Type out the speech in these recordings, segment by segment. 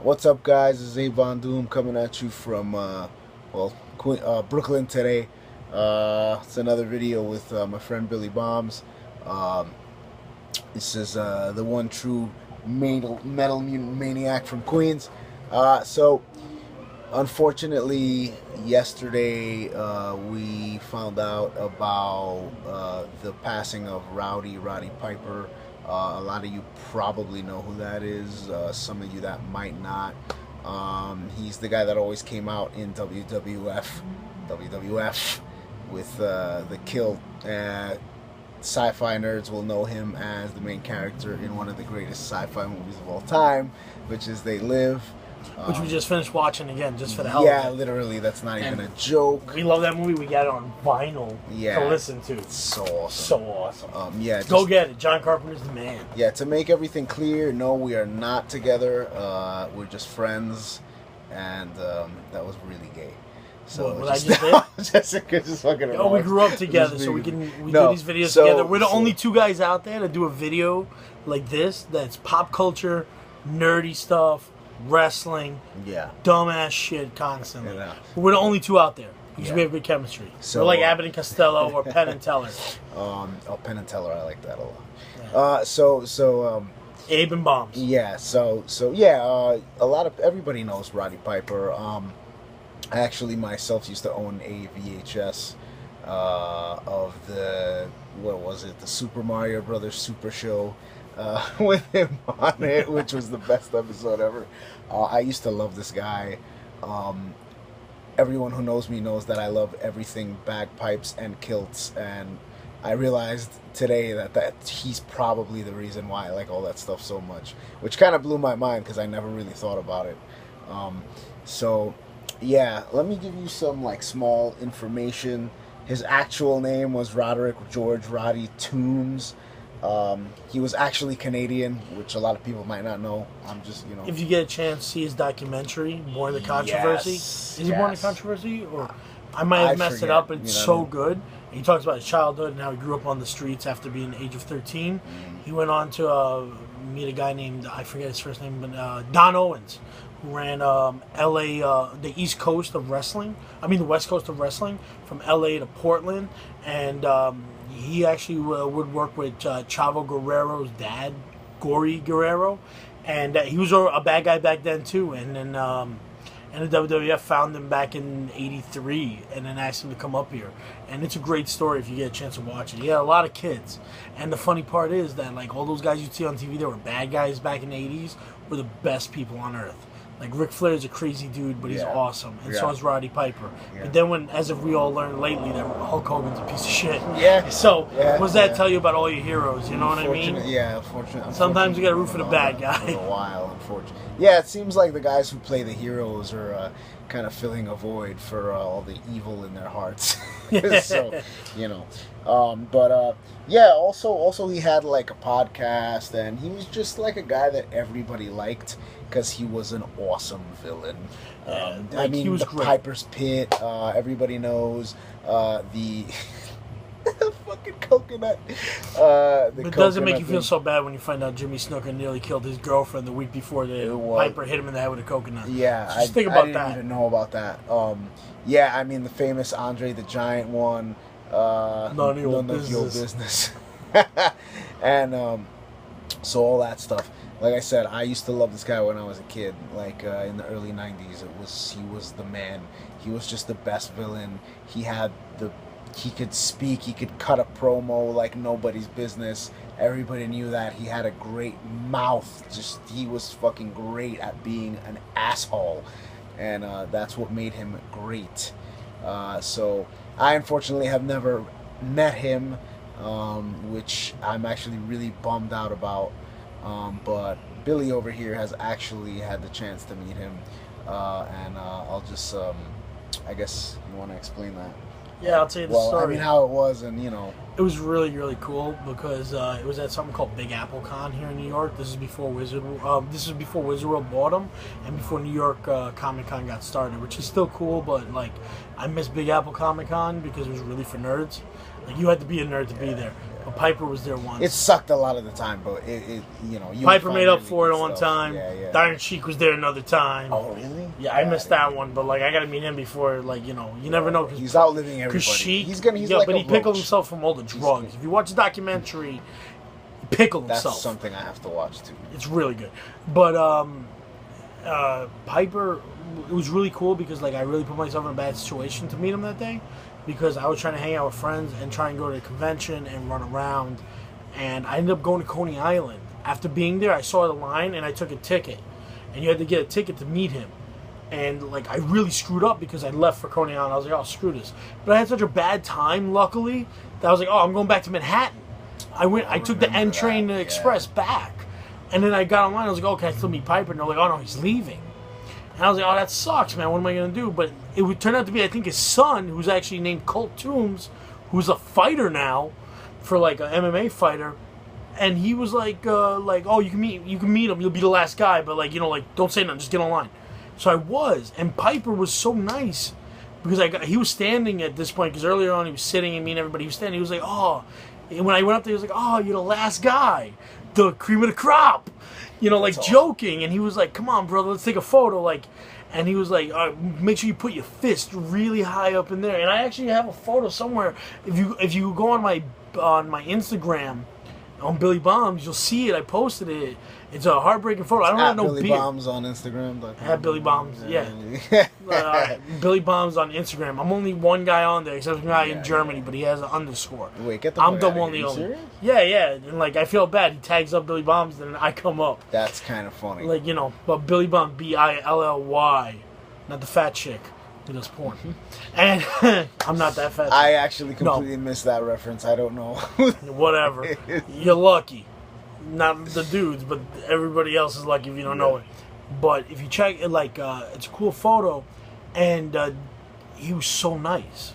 What's up, guys? This is Avon Doom coming at you from, Brooklyn today. It's another video with my friend Billy Bombs. This is the one true metal mutant maniac from Queens. Unfortunately, yesterday we found out about the passing of Roddy Piper. A lot of you probably know who that is. Some of you that might not. He's the guy that always came out in WWF with the Kill. Sci-fi nerds will know him as the main character in one of the greatest sci-fi movies of all time, which is They Live. Which we just finished watching again, just for the hell of it. Yeah, literally, that's not even a joke. We love that movie. We got it on vinyl to listen to. It's so awesome. So awesome. Go get it. John Carpenter's the man. Yeah, to make everything clear, no, we are not together. We're just friends, and that was really gay. So what I just did? Jessica just fucking around. Oh, we grew up together, so we do these videos together. We're the only two guys out there to do a video like this that's pop culture, nerdy stuff, wrestling, dumbass shit constantly. Yeah. We're the only two out there because we have good chemistry. So, we're like Abbott and Costello or Penn and Teller. Penn and Teller, I like that a lot. Yeah. Abe and Bombs. Yeah. A lot of everybody knows Roddy Piper. I actually myself used to own a VHS of the the Super Mario Brothers Super Show. With him on it, which was the best episode ever. I used to love this guy. Everyone who knows me knows that I love everything bagpipes and kilts, and I realized today that he's probably the reason why I like all that stuff so much, which kind of blew my mind because I never really thought about it. Let me give you some small information. His actual name was Roderick George Roddy Toombs. He was actually Canadian, which a lot of people might not know. If you get a chance, see his documentary, Born in the Controversy. Is he Born in the Controversy? Or I might have messed it up, but it's so good. And he talks about his childhood and how he grew up on the streets after being the age of 13. He went on to meet a guy named, I forget his first name, but Don Owens, who ran LA, the East Coast of wrestling. The West Coast of wrestling, from LA to Portland. And he actually would work with Chavo Guerrero's dad, Gory Guerrero, and he was a bad guy back then too. And then and the WWF found him back in '83, and then asked him to come up here. And it's a great story if you get a chance to watch it. He had a lot of kids, and the funny part is that all those guys you see on TV that were bad guys back in the '80s were the best people on earth. Ric Flair's a crazy dude, but he's awesome, and so is Roddy Piper. Yeah. But then as if we all learned lately, that Hulk Hogan's a piece of shit. Yeah. So, what does that tell you about all your heroes? You know what I mean? Yeah, unfortunately. Sometimes you got to root for the bad guy. For a while, unfortunately. Yeah, it seems like the guys who play the heroes are kind of filling a void for all the evil in their hearts. Also he had a podcast, and he was just a guy that everybody liked because he was an awesome villain. He was the great. Piper's Pit, everybody knows the fucking coconut. It doesn't make you feel so bad when you find out Jimmy Snuka nearly killed his girlfriend the week before Piper hit him in the head with a coconut. Yeah, just think about that. I didn't even know about that. The famous Andre the Giant one. None of your business. And so all that stuff. Like I said, I used to love this guy when I was a kid. In the early '90s, he was the man. He was just the best villain. He could speak. He could cut a promo like nobody's business. Everybody knew that. He had a great mouth. He was fucking great at being an asshole, and that's what made him great. So I unfortunately have never met him, which I'm actually really bummed out about. But Billy over here has actually had the chance to meet him, and I'll just, I guess you want to explain that. Yeah, I'll tell you the story. How it was, and It was really, really cool because it was at something called Big Apple Con here in New York. This is before Wizard World bought them, and before New York Comic Con got started, which is still cool. But I miss Big Apple Comic Con because it was really for nerds. You had to be a nerd to be there. But Piper was there once. It sucked a lot of the time, but it you know. Piper made up for it one time. Yeah. Iron Sheik was there another time. Oh, really? Yeah, I missed that one, but like I gotta meet him before. Like you know, you never know. He's outliving everybody. Sheik, he's like but he pickled himself from all the drugs. If you watch the documentary, he pickled himself. That's something I have to watch too. It's really good, but Piper, it was really cool because like I really put myself in a bad situation to meet him that day, because I was trying to hang out with friends and try and go to a convention and run around, and I ended up going to Coney Island. After being there, I saw the line and I took a ticket, and you had to get a ticket to meet him. And like I really screwed up because I left for Coney Island. I was like, oh, screw this. But I had such a bad time, luckily, that I was like, oh, I'm going back to Manhattan. I took the N train to Express back. And then I got online, I was like, oh, can I still meet Piper? And they're like, oh no, he's leaving. And I was like, oh, that sucks, man. What am I going to do? But it would turn out to be, I think, his son, who's actually named Colt Toombs, who's a fighter now, for like an MMA fighter. And he was like, oh, you can meet him. You'll be the last guy, but like, you know, like, don't say nothing. Just get online. So I was, and Piper was so nice because he was standing at this point because earlier on he was sitting and meeting everybody. He was standing. He was like, oh, and when I went up there, he was like, oh, you're the last guy, the cream of the crop, you know, like awesome. Joking. And he was like, come on, brother, let's take a photo, like. And he was like, make sure you put your fist really high up in there. And I actually have a photo somewhere. If you go on my Instagram, on Billy Bombs, you'll see it. I posted it. It's a heartbreaking photo. I don't have no Billy Bombs on Instagram. At Billy Bombs, yeah. Billy Bombs on Instagram. I'm only one guy on there, except for a guy in Germany, but he has an underscore. Wait, get the I'm the only one. Yeah. And like I feel bad. He tags up Billy Bombs, and I come up. That's kind of funny. Like you know, but Billy Bombs, Billy, not the fat chick who does porn. And I'm not that fat. I actually completely missed that reference. I don't know. Whatever. You're lucky. Not the dudes, but everybody else is lucky if you don't know it. But if you check it, like, it's a cool photo, and he was so nice.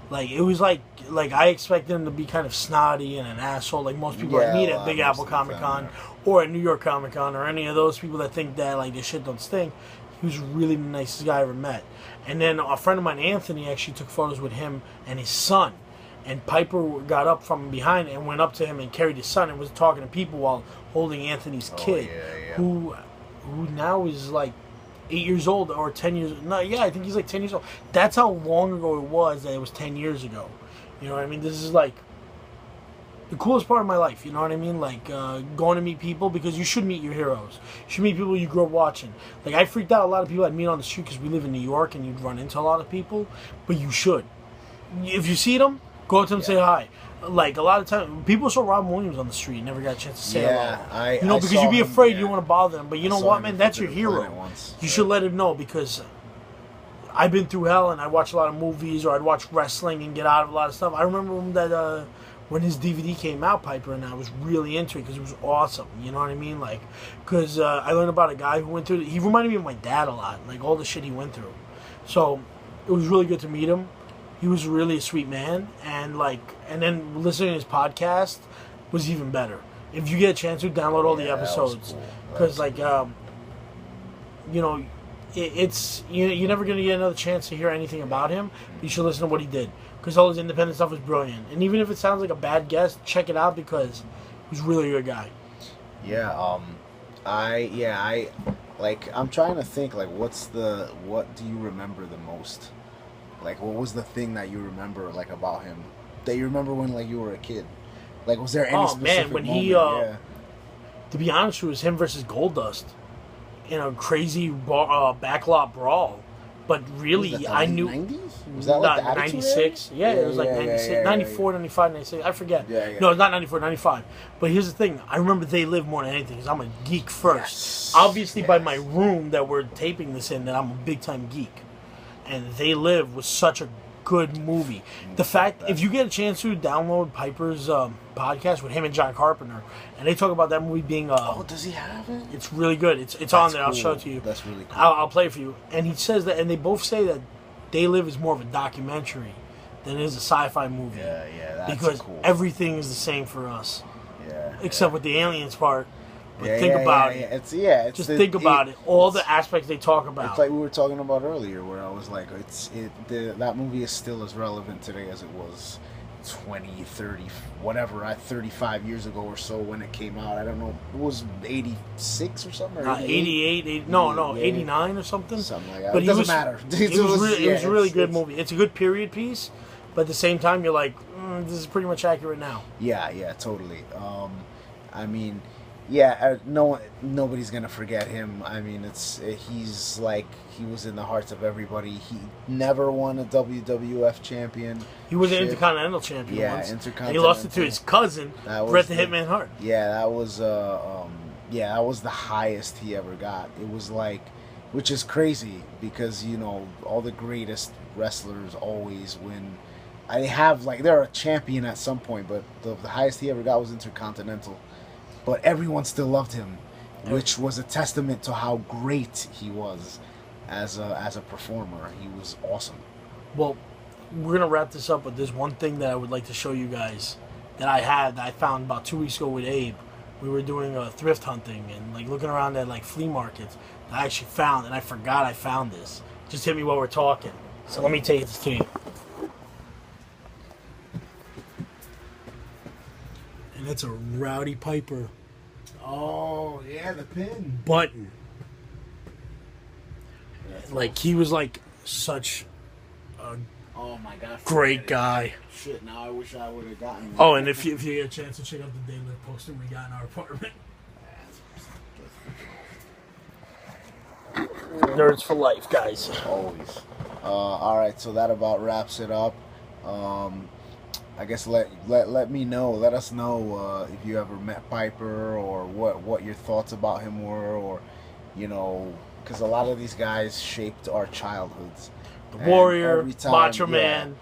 Like, it was like I expected him to be kind of snotty and an asshole, like most people I meet at Big Apple Comic Con or at New York Comic Con or any of those people that think that like this shit don't stink. He was really the nicest guy I ever met. And then a friend of mine, Anthony, actually took photos with him and his son. And Piper got up from behind and went up to him and carried his son and was talking to people while holding Anthony's kid, who now is like 8 years old or 10 years. No, I think he's like 10 years old. That's how long ago it was that it was 10 years ago. You know what I mean? This is like the coolest part of my life. You know what I mean? Like going to meet people, because you should meet your heroes. You should meet people you grew up watching. Like I freaked out a lot of people I'd meet on the street because we live in New York and you'd run into a lot of people, but you should. If you see them, go up to them and say hi. Like, a lot of times, people saw Robin Williams on the street and never got a chance to say hello. Because you'd be afraid you don't want to bother them. But you know what, man? That's your hero. You should let him know, because I've been through hell and I watch a lot of movies, or I'd watch wrestling and get out of a lot of stuff. I remember when his DVD came out, Piper, and I was really into it because it was awesome. You know what I mean? Like, because I learned about a guy who went through it. He reminded me of my dad a lot, like all the shit he went through. So it was really good to meet him. He was really a sweet man, and then listening to his podcast was even better. If you get a chance to download all the episodes, because you know, it's you're never gonna get another chance to hear anything about him. You should listen to what he did, because all his independent stuff is brilliant. And even if it sounds like a bad guess, check it out, because he's really a good guy. I'm trying to think, like, what do you remember the most? Like, what was the thing that you remember, like, about him? That you remember when, like, you were a kid? Like, was there any specific when moment? To be honest, it was him versus Goldust in a crazy backlot brawl. But really, I knew... 90s? Was that, like, the 96? Yeah, it was like 96, 94, 95, 96. I forget. No, it's not 94, 95. But here's the thing. I remember They Live more than anything, because I'm a geek first. Obviously, by my room that we're taping this in, that I'm a big-time geek. And They Live was such a good movie. The fact, if you get a chance to download Piper's podcast with him and John Carpenter, and they talk about that movie being... does he have it? It's really good. It's on there. Cool. I'll show it to you. That's really cool. I'll play it for you. And he says that, and they both say that They Live is more of a documentary than it is a sci-fi movie. Yeah, that's because cool. Everything is the same for us. Yeah. Except with the aliens part. But think about it. Think about it. All the aspects they talk about. It's like we were talking about earlier, where I was like, that movie is still as relevant today as it was 20, 30, whatever, 35 years ago or so when it came out. I don't know. It was 86 or something? Or 88, no, 89 or something. Something like that. But it doesn't matter. It was a really good movie. It's a good period piece, but at the same time, you're like, this is pretty much accurate now. Yeah, totally. I mean, nobody's gonna forget him. I mean, he's like, he was in the hearts of everybody. He never won a WWF champion. He was an Intercontinental champion once. Intercontinental. And he lost it to his cousin, Bret the Hitman Hart. Yeah, that was that was the highest he ever got. It was like, which is crazy because all the greatest wrestlers always win. They're a champion at some point, but the highest he ever got was Intercontinental. But everyone still loved him, which was a testament to how great he was as a performer. He was awesome. Well, we're gonna wrap this up with this one thing that I would like to show you guys that I found about 2 weeks ago with Abe. We were doing thrift hunting and like looking around at like flea markets. That I actually found, and I forgot I found this. Just hit me while we're talking. So let me take this to you. And it's a Rowdy Piper. Oh, yeah, the pin. Button. Like, he was like such a great guy. Shit, now I wish I would have gotten that. Oh, and if you get a chance to check out the daily poster we got in our apartment. Nerds for life, guys. Always. Alright, so that about wraps it up. I guess let me know. Let us know if you ever met Piper or what your thoughts about him were, or because a lot of these guys shaped our childhoods. The Warrior, Macho Man,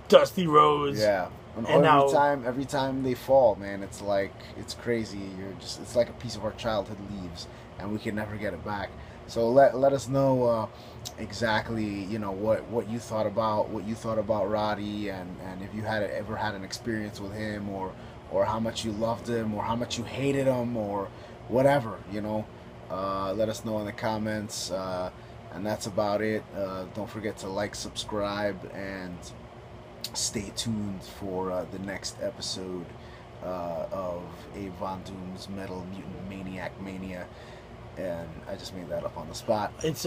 Dusty Rhodes. Yeah, and every time they fall, man, it's crazy. It's like a piece of our childhood leaves, and we can never get it back. So let us know exactly what you thought about Roddy, and if you ever had an experience with him, or how much you loved him, or how much you hated him, or whatever. Let us know in the comments, and that's about it. Don't forget to like, subscribe, and stay tuned for the next episode of Abe Von Doom's Metal Mutant Maniac Mania. And I just made that up on the spot. It's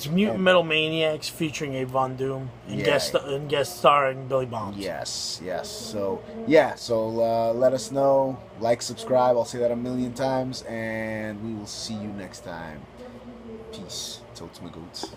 Mutant Metal Maniacs featuring Abe Von Doom and guest starring Billy Bonds. Yes. So let us know. Like, subscribe. I'll say that 1,000,000 times, and we will see you next time. Peace. Totes my goats.